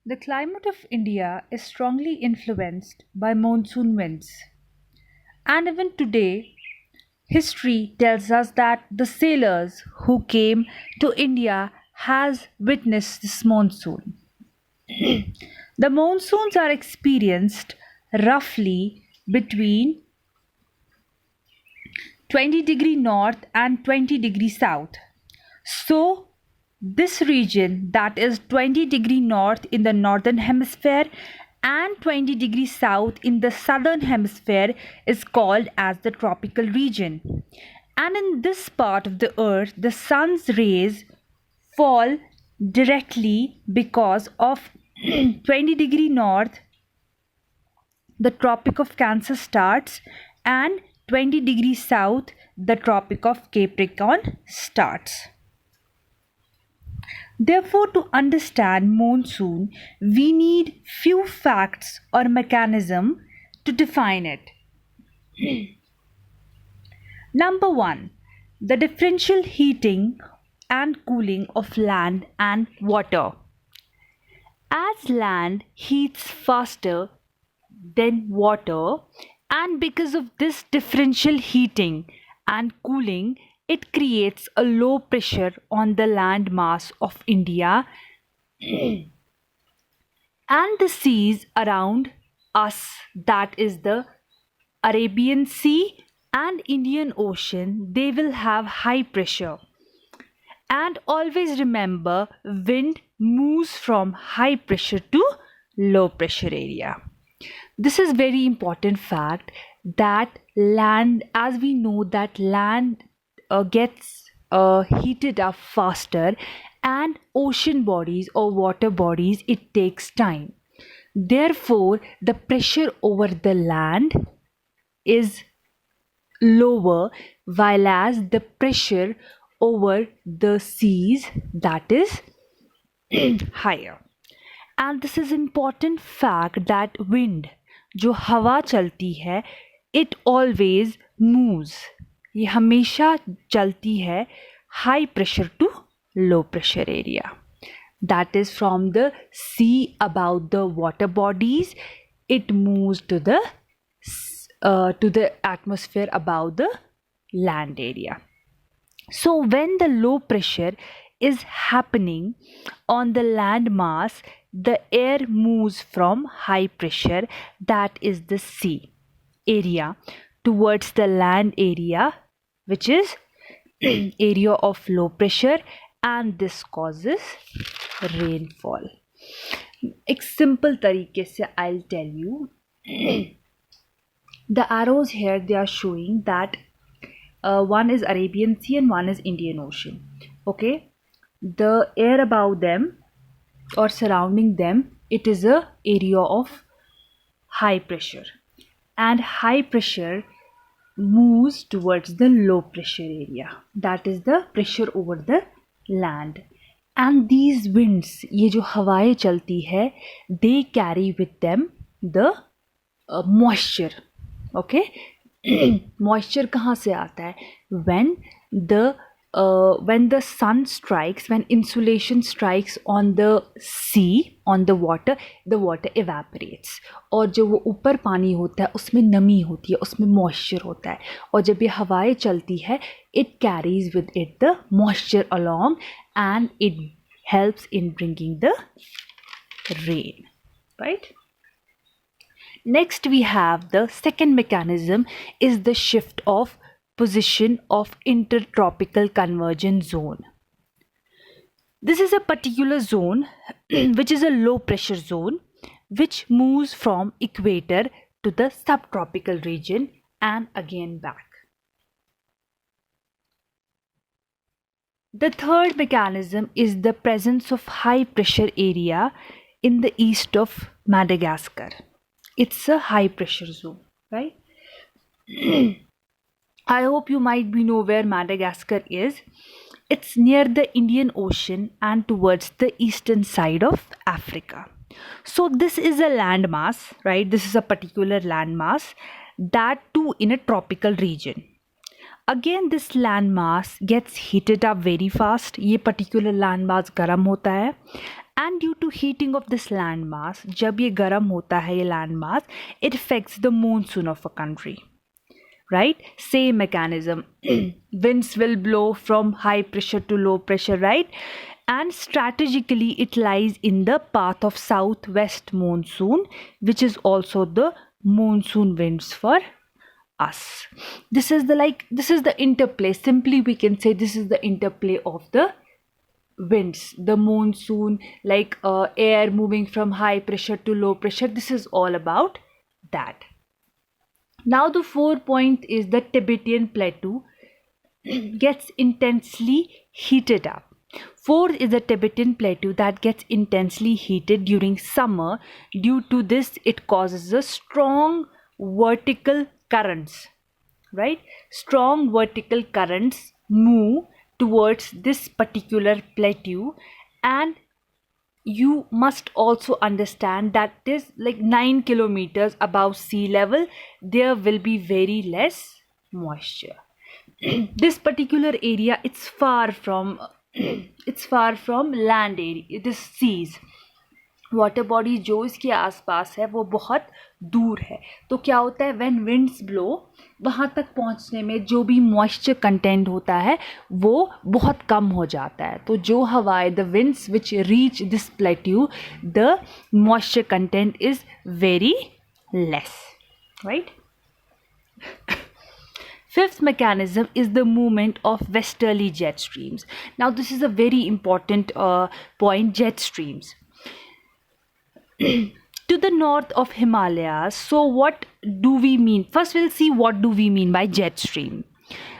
The climate of India is strongly influenced by monsoon winds. And even today, history tells us that the sailors who came to India has witnessed this monsoon. The monsoons are experienced roughly between 20° north and 20° south. So, this region, that is 20° north in the northern hemisphere and 20° south in the southern hemisphere, is called as the tropical region. And in this part of the earth, the sun's rays fall directly because of 20° north, the Tropic of Cancer starts, and 20° south, the Tropic of Capricorn starts. Therefore, to understand monsoon, we need few facts or mechanism to define it. Number one, the differential heating and cooling of land and water. As land heats faster than water, and because of this differential heating and cooling, it creates a low pressure on the land mass of India and the seas around us, that is the Arabian Sea and Indian Ocean. They will have high pressure. And always remember, wind moves from high pressure to low pressure area. This is very important fact that land, as we know that land gets heated up faster, and ocean bodies or water bodies, it takes time. Therefore, the pressure over the land is lower, while as the pressure over the seas, that is higher. And this is important fact that wind, जो हवा चलती है, it always moves. ये हमेशा चलती है high pressure to low pressure area. That is from the sea above the water bodies, it moves to the atmosphere above the land area. So when the low pressure is happening on the land mass, the air moves from high pressure, that is the sea area, towards the land area, which is area of low pressure, and this causes rainfall. एक simple तरीके से I'll tell you. The arrows here, they are showing that one is Arabian Sea and one is Indian Ocean. Okay, the air above them or surrounding them, it is a area of high pressure, and high pressure moves towards the low pressure area, that is the pressure over the land. And these winds, ये जो हवाएं चलती है, they carry with them the moisture. Okay, moisture कहाँ से आता है? When the sun strikes, when insolation strikes on the sea, on the water evaporates. और जो वो ऊपर पानी होता है उसमें नमी होती है, उसमें moisture होता है, और जब ये हवाएं चलती है, it carries with it the moisture along, and it helps in bringing the rain, right? Next we have the second mechanism is the shift of position of intertropical convergence zone. This is a particular zone which is a low pressure zone which moves from equator to the subtropical region and again back. The third mechanism is the presence of high pressure area in the east of Madagascar. It's a high pressure zone, right? I hope you might be know where Madagascar is. It's near the Indian Ocean and towards the eastern side of Africa. So this is a landmass, right? This is a particular landmass, that too in a tropical region. Again, this landmass gets heated up very fast. ये particular landmass गर्म होता है, And due to heating of this landmass, जब ये गर्म होता है ये landmass, it affects the monsoon of a country. Right? Same mechanism. Winds will blow from high pressure to low pressure, right? And strategically it lies in the path of southwest monsoon, which is also the monsoon winds for us. This is the interplay. Simply we can say this is the interplay of the winds, the monsoon, like air moving from high pressure to low pressure. This is all about that. Now the 4th point is the Tibetan Plateau gets intensely heated up. 4th is the Tibetan Plateau that gets intensely heated during summer. Due to this, it causes a strong vertical currents, right? Strong vertical currents move towards this particular plateau, and you must also understand that this, like 9 kilometers above sea level, there will be very less moisture. This particular area, it's far from land area, this seas. Water body जो इसके आसपास है वो बहुत दूर है. तो क्या होता है, व्हेन विंड्स ब्लो, वहाँ तक पहुँचने में जो भी मॉइस्चर कंटेंट होता है वो बहुत कम हो जाता है. तो जो हवाएं, the winds which reach this plateau, the moisture content is very less, right. Fifth mechanism is the movement of westerly jet streams. Now this is a very important point, jet streams. To the north of Himalayas. So what do we mean? First we'll see what do we mean by jet stream.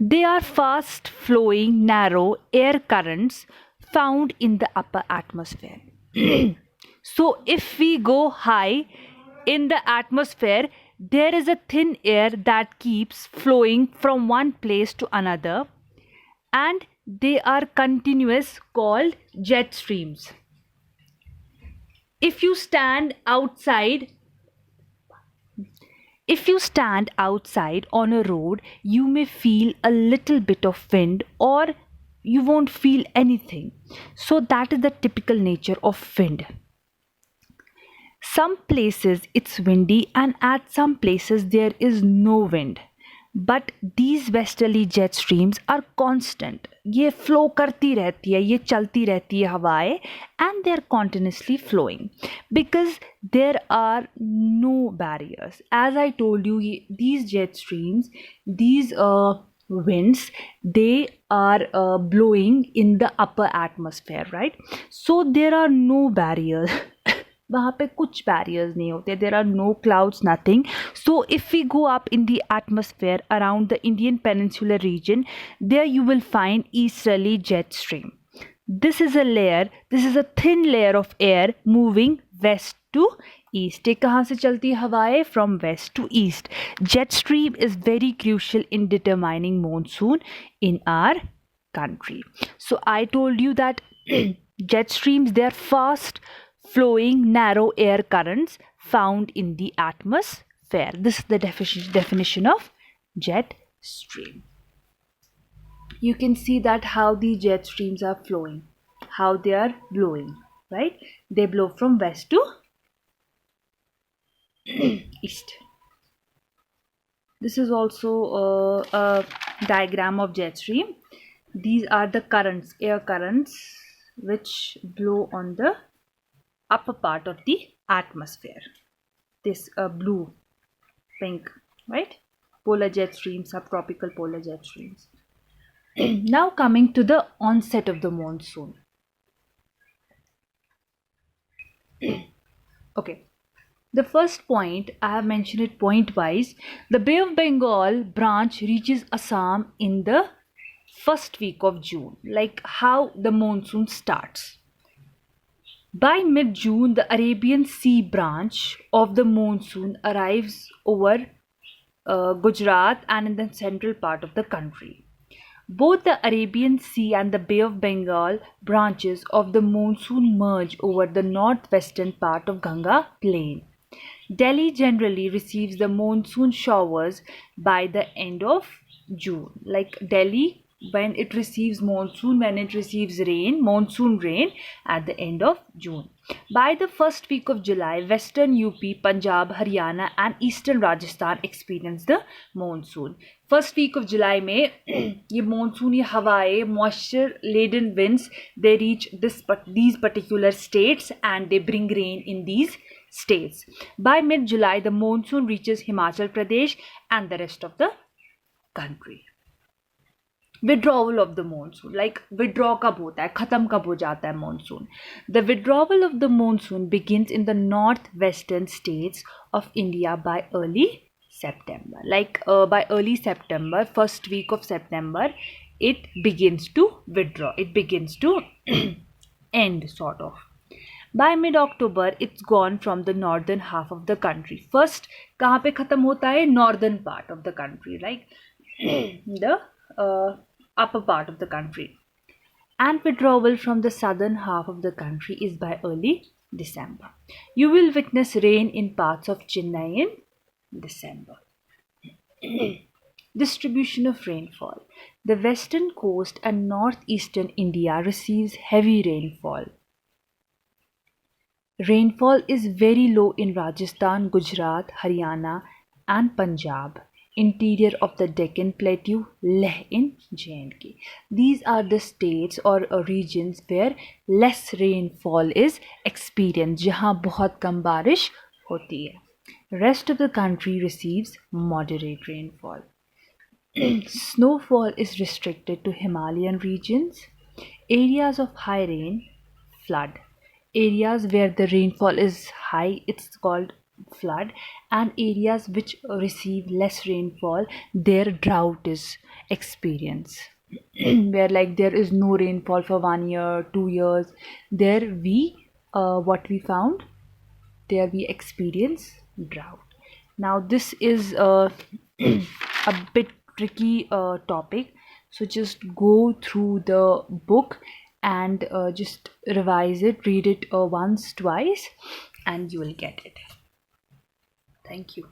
They are fast flowing narrow air currents found in the upper atmosphere. So if we go high in the atmosphere, there is a thin air that keeps flowing from one place to another, and they are continuous, called jet streams. If you stand outside on a road, you may feel a little bit of wind, or you won't feel anything. So that is the typical nature of wind. Some places it's windy, and at some places there is no wind. But these westerly jet streams are constant. ये flow करती रहती है, ये चलती रहती है हवाएं, and they are continuously flowing because there are no barriers. As I told you, these jet streams, these winds, they are blowing in the upper atmosphere, right? So there are no barriers. वहाँ पे कुछ barriers नहीं होते. There are no clouds, nothing. So if we go up in the atmosphere around the Indian Peninsular region, there you will find easterly jet stream. This is a thin layer of air moving west to east. ये कहाँ से चलती है हवाएं? From west to east. Jet stream is very crucial in determining monsoon in our country. So I told you that jet streams, they are fast flowing narrow air currents found in the atmosphere. This is the definition of jet stream. You can see that how the jet streams are flowing, how they are blowing, right? They blow from west to east. This is also a diagram of jet stream. These are the currents, air currents, which blow on the upper part of the atmosphere. This blue, pink, right? Polar jet streams, subtropical polar jet streams. Now coming to the onset of the monsoon. Okay, the first point, I have mentioned it point wise. The Bay of Bengal branch reaches Assam in the first week of June, like how the monsoon starts. By mid-June, the Arabian Sea branch of the monsoon arrives over Gujarat and in the central part of the country. Both the Arabian Sea and the Bay of Bengal branches of the monsoon merge over the northwestern part of Ganga plain. Delhi generally receives the monsoon showers by the end of June. Like Delhi when it receives monsoon, when it receives rain, monsoon rain at the end of June. By the first week of July, western UP, Punjab, Haryana and eastern Rajasthan experience the monsoon. First week of July में ये monsoon, ये हवाएं, moisture laden winds, they reach these particular states and they bring rain in these states. By mid-July, the monsoon reaches Himachal Pradesh and the rest of the country. Withdrawal of the monsoon, like withdraw कब होता है, खत्म कब हो जाता है monsoon. The withdrawal of the monsoon begins in the northwestern states of India by early September. Like by early September, first week of September, it begins to withdraw. It begins to end sort of. By mid-October, it's gone from the northern half of the country. First, कहाँ पे खत्म होता है? Northern part of the country, like the upper part of the country. And withdrawal from the southern half of the country is by early December. You will witness rain in parts of Chennai in December. Distribution of rainfall. The western coast and northeastern India receives heavy rainfall. Rainfall is very low in Rajasthan, Gujarat, Haryana and Punjab. Interior of the Deccan Plateau, Leh in J&K. These are the states or regions where less rainfall is experienced, जहाँ बहुत कम बारिश होती है. Rest of the country receives moderate rainfall. Snowfall is restricted to Himalayan regions. Areas of high rain, flood. Areas where the rainfall is high, it's called flood, and areas which receive less rainfall, their drought is experienced. Where like there is no rainfall for 1 year, 2 years, there we what we found, there we experience drought. Now this is a bit tricky topic, so just go through the book and just revise it, read it once, twice, and you will get it. Thank you.